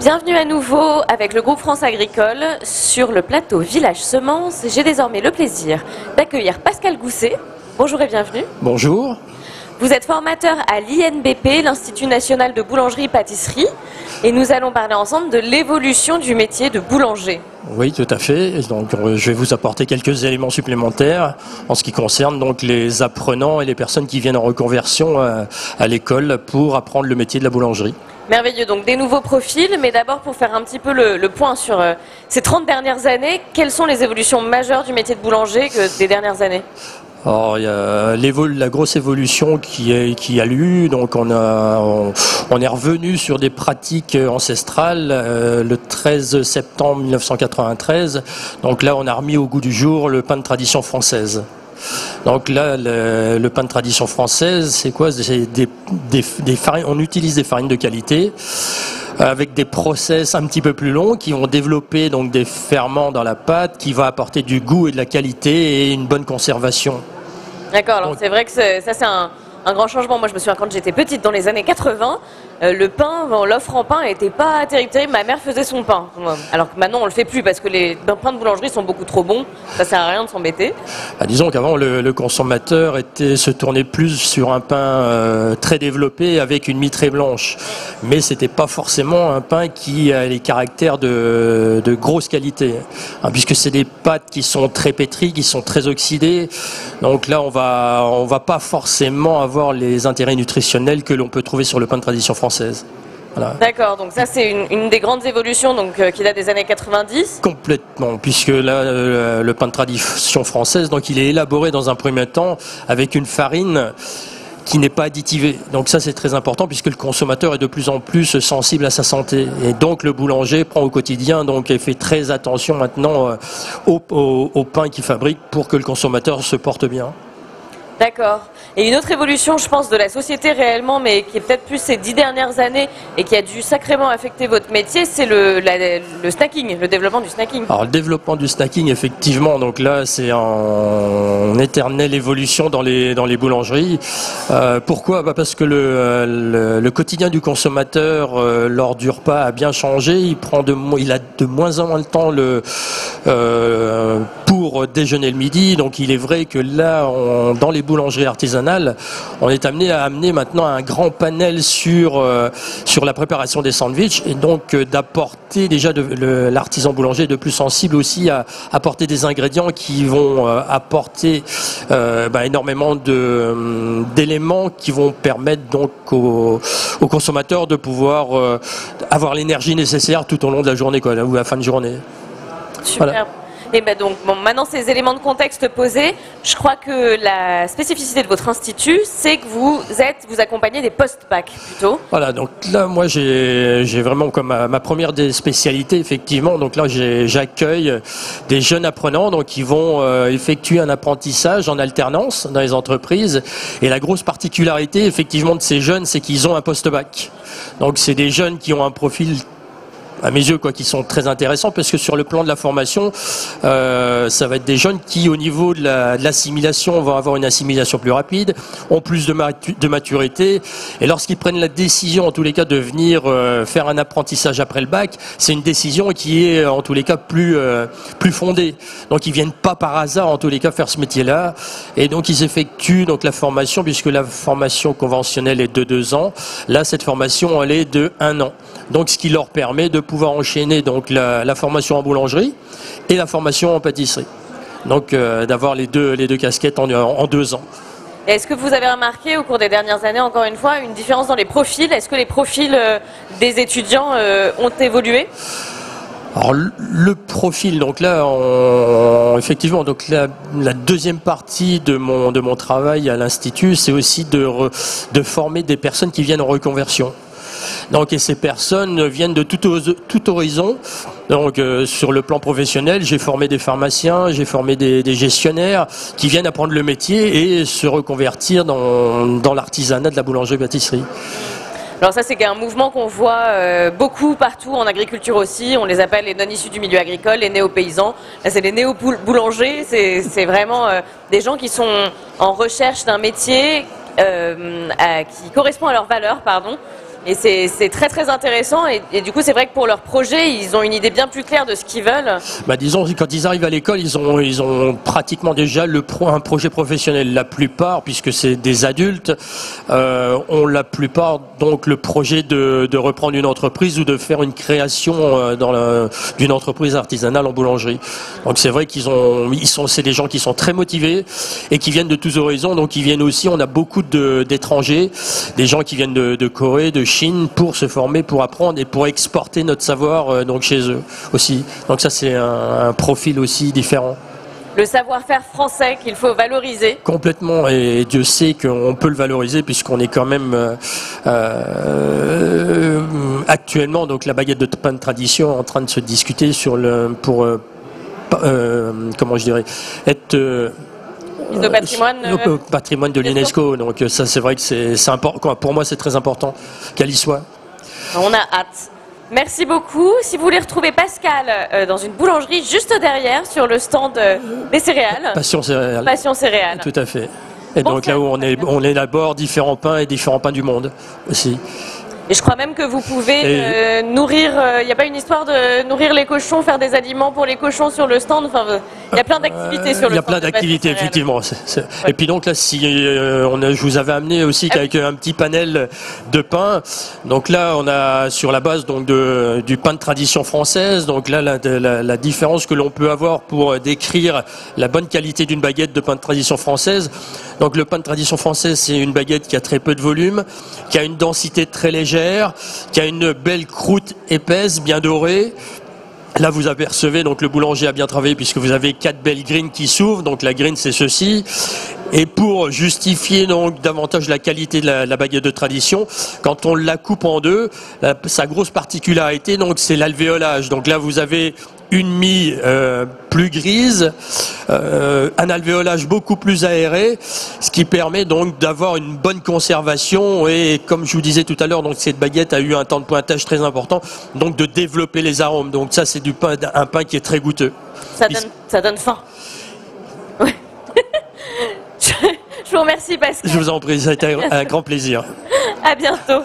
Bienvenue à nouveau avec le groupe France Agricole sur le plateau Village Semences. J'ai désormais le plaisir d'accueillir Pascal Gousset. Bonjour et bienvenue. Bonjour. Vous êtes formateur à l'INBP, l'Institut National de Boulangerie-Pâtisserie, et nous allons parler ensemble de l'évolution du métier de boulanger. Oui, tout à fait. Donc, je vais vous apporter quelques éléments supplémentaires en ce qui concerne donc les apprenants et les personnes qui viennent en reconversion à l'école pour apprendre le métier de la boulangerie. Merveilleux, donc des nouveaux profils, mais d'abord pour faire un petit peu le point sur ces 30 dernières années, quelles sont les évolutions majeures du métier de boulanger des dernières années ? Alors, il y a la grosse évolution qui a lieu, donc on est revenu sur des pratiques ancestrales le 13 septembre 1993. Donc là, on a remis au goût du jour le pain de tradition française. Donc là, le pain de tradition française, c'est quoi? C'est des farines. On utilise des farines de qualité avec des process un petit peu plus longs qui vont développer donc des ferments dans la pâte qui va apporter du goût et de la qualité et une bonne conservation. D'accord, alors c'est vrai que ça c'est un grand changement. Moi je me souviens quand j'étais petite dans les années 80, le pain, l'offre en pain n'était pas terrible. Ma mère faisait son pain. Alors que maintenant on le fait plus parce que les pains de boulangerie sont beaucoup trop bons. Ça sert à rien de s'embêter. Disons qu'avant le consommateur se tournait plus sur un pain très développé avec une mie très blanche. Mais c'était pas forcément un pain qui a les caractères de grosse qualité. Puisque c'est des pâtes qui sont très pétries, qui sont très oxydées. Donc là on va pas forcément avoir les intérêts nutritionnels que l'on peut trouver sur le pain de tradition française. Voilà. D'accord, donc ça c'est une des grandes évolutions qui date des années 90. Complètement, puisque là le pain de tradition française, donc il est élaboré dans un premier temps avec une farine qui n'est pas additivée. Donc ça c'est très important puisque le consommateur est de plus en plus sensible à sa santé. Et donc le boulanger prend au quotidien donc et fait très attention maintenant au pain qu'il fabrique pour que le consommateur se porte bien. D'accord. Et une autre évolution, je pense, de la société réellement, mais qui est peut-être plus ces 10 dernières années et qui a dû sacrément affecter votre métier, c'est le snacking, le développement du snacking. Alors le développement du snacking, effectivement, donc là c'est en éternelle évolution dans les boulangeries. Pourquoi ? Parce que le quotidien du consommateur lors du repas a bien changé. Il a de moins en moins de temps pour déjeuner le midi. Donc il est vrai que là, dans les boulangeries artisanales, on est amené à amener maintenant un grand panel sur la préparation des sandwichs et donc d'apporter déjà l'artisan boulanger est de plus sensible aussi à apporter des ingrédients qui vont apporter énormément d'éléments qui vont permettre donc aux consommateurs de pouvoir avoir l'énergie nécessaire tout au long de la journée ou à la fin de journée. Super. Voilà. Et donc maintenant ces éléments de contexte posés, je crois que la spécificité de votre institut, c'est que vous accompagnez des post-bac plutôt. Voilà, donc là moi j'ai vraiment comme ma première des spécialités effectivement. Donc là j'accueille des jeunes apprenants donc qui vont effectuer un apprentissage en alternance dans les entreprises. Et la grosse particularité effectivement de ces jeunes, c'est qu'ils ont un post-bac. Donc c'est des jeunes qui ont un profil à mes yeux qui sont très intéressants parce que sur le plan de la formation ça va être des jeunes qui au niveau de l'assimilation vont avoir une assimilation plus rapide, ont plus de maturité et lorsqu'ils prennent la décision en tous les cas de venir faire un apprentissage après le bac, c'est une décision qui est en tous les cas plus fondée. Donc ils viennent pas par hasard en tous les cas faire ce métier-là et donc ils effectuent donc la formation puisque la formation conventionnelle est de 2 ans. Là cette formation elle est de 1 an. Donc ce qui leur permet de pouvoir enchaîner donc la formation en boulangerie et la formation en pâtisserie. Donc d'avoir les deux casquettes en 2 ans. Est-ce que vous avez remarqué au cours des dernières années, encore une fois, une différence dans les profils? Est-ce que les profils des étudiants ont évolué? Alors le profil, donc là, effectivement, donc la deuxième partie de mon travail à l'Institut, c'est aussi de former des personnes qui viennent en reconversion. Donc, et ces personnes viennent de tout horizon. Donc sur le plan professionnel, j'ai formé des pharmaciens, j'ai formé des gestionnaires qui viennent apprendre le métier et se reconvertir dans l'artisanat de la boulangerie-pâtisserie. Alors ça c'est un mouvement qu'on voit beaucoup partout en agriculture aussi, on les appelle les non issus du milieu agricole, les néo-paysans. Là c'est les néo-boulangers, c'est vraiment des gens qui sont en recherche d'un métier qui correspond à leurs valeurs, Et c'est très très intéressant et du coup c'est vrai que pour leur projet ils ont une idée bien plus claire de ce qu'ils veulent. Bah disons quand ils arrivent à l'école ils ont pratiquement déjà un projet professionnel. La plupart, puisque c'est des adultes, ont la plupart donc le projet de reprendre une entreprise ou de faire une création d'une entreprise artisanale en boulangerie. Donc c'est vrai c'est des gens qui sont très motivés et qui viennent de tous horizons. Donc ils viennent aussi, on a beaucoup d'étrangers, des gens qui viennent de Corée, de Chine pour se former, pour apprendre et pour exporter notre savoir donc chez eux aussi. Donc ça c'est un profil aussi différent. Le savoir-faire français qu'il faut valoriser. Complètement, et Dieu sait qu'on peut le valoriser puisqu'on est quand même actuellement donc la baguette de pain de tradition en train de se discuter sur comment je dirais être de patrimoine, patrimoine de l'UNESCO. Donc ça c'est vrai que c'est important. Pour moi c'est très important qu'elle y soit. On a hâte. Merci beaucoup. Si vous voulez retrouver Pascal dans une boulangerie juste derrière sur le stand des céréales. Passion céréales. Passion céréales. Tout à fait. Et bon, donc là où on élabore différents pains et différents pains du monde aussi. Et je crois même que vous pouvez nourrir, il n'y a pas une histoire de nourrir les cochons, faire des aliments pour les cochons sur le stand, enfin, il y a plein d'activités sur le stand. Il y a plein d'activités, effectivement. Et puis donc là, je vous avais amené aussi avec un petit panel de pain. Donc là, on a sur la base donc du pain de tradition française. Donc là, la différence que l'on peut avoir pour décrire la bonne qualité d'une baguette de pain de tradition française. Donc le pain de tradition française, c'est une baguette qui a très peu de volume, qui a une densité très légère, qui a une belle croûte épaisse, bien dorée. Là, vous apercevez, donc le boulanger a bien travaillé puisque vous avez 4 belles grines qui s'ouvrent. Donc la grine, c'est ceci. Et pour justifier donc davantage la qualité de la baguette de tradition, quand on la coupe en deux, sa grosse particularité, donc c'est l'alvéolage. Donc là, vous avez une mie plus grise, un alvéolage beaucoup plus aéré, ce qui permet donc d'avoir une bonne conservation et comme je vous disais tout à l'heure, donc cette baguette a eu un temps de pointage très important, donc de développer les arômes. Donc ça c'est un pain qui est très goûteux. Ça donne faim. Ouais. Je vous remercie Pascal. Je vous en prie, ça a été un grand plaisir. À bientôt.